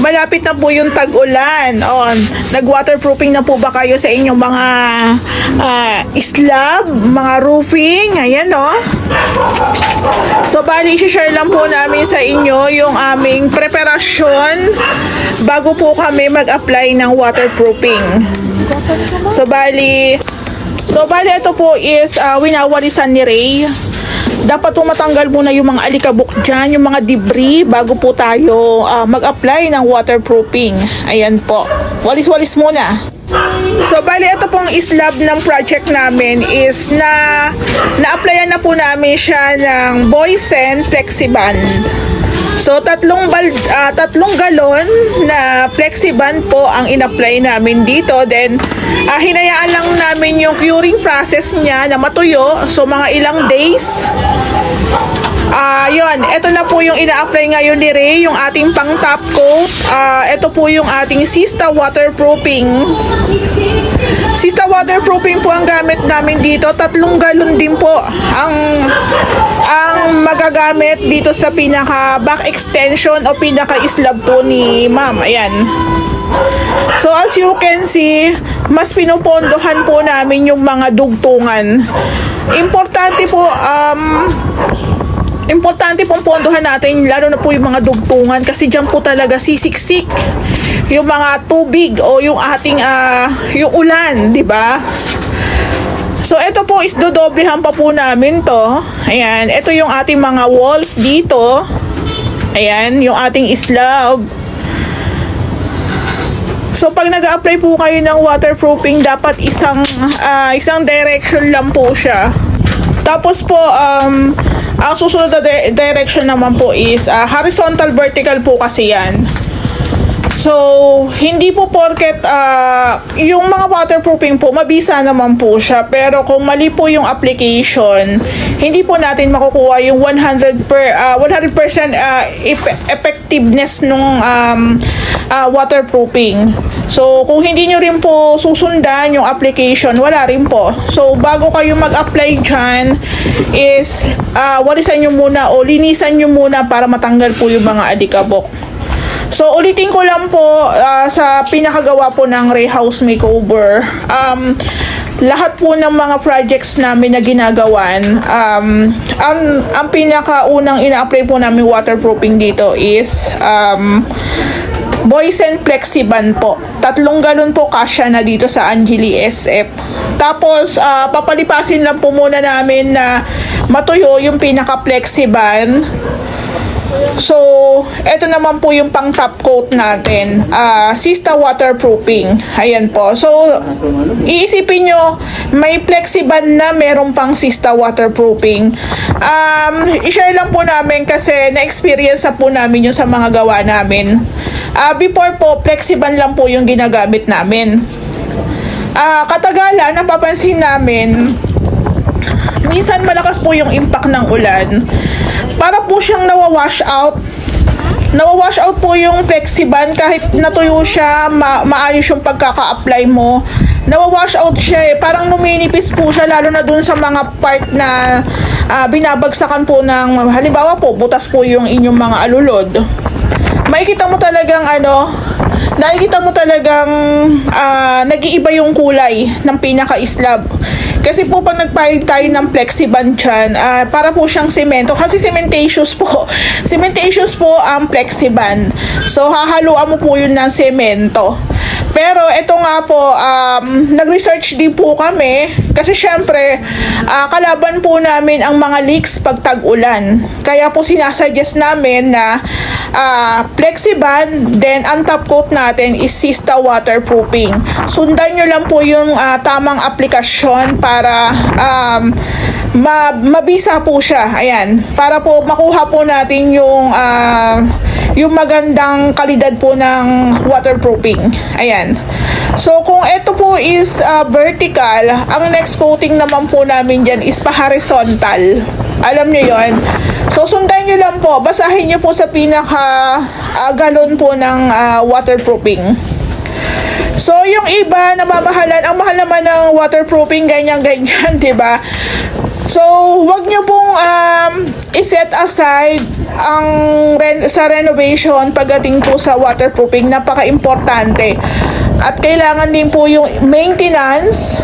malapit na po yung tag-ulan. Nag-waterproofing na po ba kayo sa inyong mga slab, mga roofing? Ayan, So, bali, i-share lang po namin sa inyo yung aming preparasyon bago po kami mag-apply ng waterproofing. So, bali, ito po is winawalisan ni Ray. Dapat po matanggal muna yung mga alikabok dyan, yung mga debris bago po tayo mag-apply ng waterproofing. Ayan po. Walis-walis muna. So, bali, ito pong slab ng project namin is na-applyan na po namin siya ng Boysen Flexiband. So, tatlong galon na Flexiband po ang in-apply namin dito. Then, hinayaan lang namin yung curing process niya na matuyo. So, mga ilang days. Yun. Ito na po yung ina-apply ngayon ni Ray, yung ating pang top coat. Ito po yung ating Sista Waterproofing. Sista Waterproofing po ang gamit namin dito. 3 galon din po ang magagamit dito sa pinaka back extension o pinaka slab po ni Ma'am. Ayan. So, as you can see, mas pinupondohan po namin yung mga dugtungan. Importante pong pondohan natin, lalo na po yung mga dugtungan, kasi dyan po talaga sisiksik yung mga tubig o yung ating yung ulan, di ba? So, ito po is dodoblehan pa po namin to. Ayan, ito yung ating mga walls dito. Ayan, yung ating slab. So, pag nag-a-apply po kayo ng waterproofing, dapat isang direction lang po siya. Tapos po, ang susunod na direction naman po is horizontal, vertical po kasi yan. So, hindi po porket yung mga waterproofing po, mabisa naman po siya. Pero kung mali po yung application, hindi po natin makukuha yung 100% effectiveness nung waterproofing. So, kung hindi nyo rin po susundan yung application, wala rin po. So, bago kayo mag-apply dyan, is walisan nyo muna o linisan nyo muna para matanggal po yung mga alikabok. So, ulitin ko lang po sa pinakagawa po ng Ray House Makeover. Lahat po ng mga projects namin na ginagawan, ang pinakaunang ina-apply po namin waterproofing dito is Boysen Flexiband po. 3 galon po kasya na dito sa Angeli SF. Tapos, papalipasin lang po muna namin na matuyo yung pinaka-Flexiband. So, ito naman po yung pang top coat natin. Sista Waterproofing. Ayan po. So, iisipin nyo, may Flexiband na meron pang Sista Waterproofing. I-share lang po namin kasi na-experience na po namin yung sa mga gawa namin. Before po, Flexiband lang po yung ginagamit namin. Katagalan, napapansin namin, minsan malakas po yung impact ng ulan. Para po siyang nawawash out. Nawawash out po yung Flexiband kahit natuyo siya, maayos yung pagkaka-apply mo. Nawawash out siya eh. Parang numinipis po siya lalo na dun sa mga part na binabagsakan po ng, halimbawa po, butas po yung inyong mga alulod. Makikita mo talagang nakikita mo talagang nag-iiba yung kulay ng pinaka-slab. Kasi po pag nagpahid tayo ng Flexiband dyan, para po siyang semento. Kasi cementatious po. Cementatious po ang Flexiband. So, hahaluan mo po yun ng semento. Pero ito nga po, nag-research din po kami. Kasi syempre, kalaban po namin ang mga leaks pag tag-ulan. Kaya po sinasuggest namin na Flexiband, then ang top coat natin is Sista Waterproofing. Sundan nyo lang po yung tamang aplikasyon para mabisa po siya. Ayan. Para po makuha po natin yung magandang kalidad po ng waterproofing. Ayan. So, kung ito po is vertical, ang next coating naman po namin dyan is pa-horizontal. Alam nyo yon. So, sundan nyo lang po. Basahin nyo po sa pinaka-galon po ng waterproofing. So, yung iba na mamahalan, ang mahal naman ng waterproofing, ganyan-ganyan, diba? So, wag nyo pong i-set aside ang sa renovation pagdating po sa waterproofing, napaka-importante. At kailangan din po yung maintenance.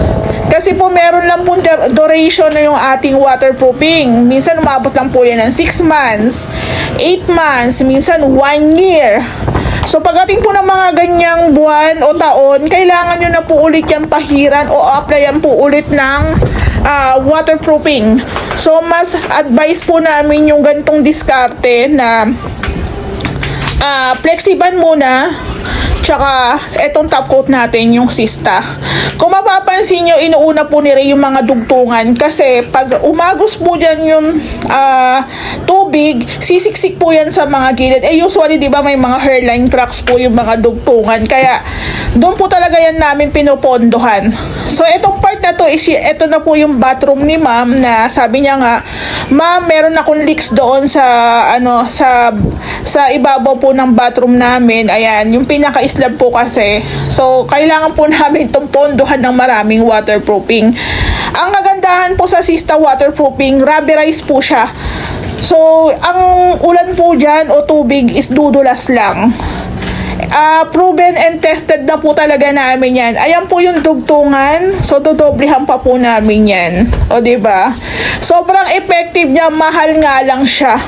Kasi po meron lang po duration na yung ating waterproofing. Minsan umabot lang po yan ng 6 months, 8 months, minsan 1 year. So pagdating po ng mga ganyang buwan o taon, kailangan nyo na po ulit yan pahiran o applyan po ulit ng waterproofing. So mas advice po namin yung gantong diskarte na Flexiban muna. Tsaka, etong top coat natin, yung Sista. Kung mapapansin nyo, inuuna po nila yung mga dugtungan. Kasi, pag umagos po dyan yung tubig, sisiksik po yan sa mga gilid. Usually, di ba, may mga hairline cracks po yung mga dugtungan. Kaya, doon po talaga yan namin pinupondohan. So, etong part na to, eto na po yung bathroom ni ma'am na sabi niya nga, ma'am, meron akong leaks doon sa, sa ibabaw po ng bathroom namin. Ayan, yung pinaka-slab po kasi. So, kailangan po namin itong pondohan ng maraming waterproofing. Ang kagandahan po sa Sista waterproofing, rubberized po siya. So, ang ulan po dyan o tubig is dudulas lang. Proven and tested na po talaga namin yan. Ayan po yung dugtungan. So, dodoblehan pa po namin yan. O, diba? Sobrang effective niya. Mahal nga lang siya.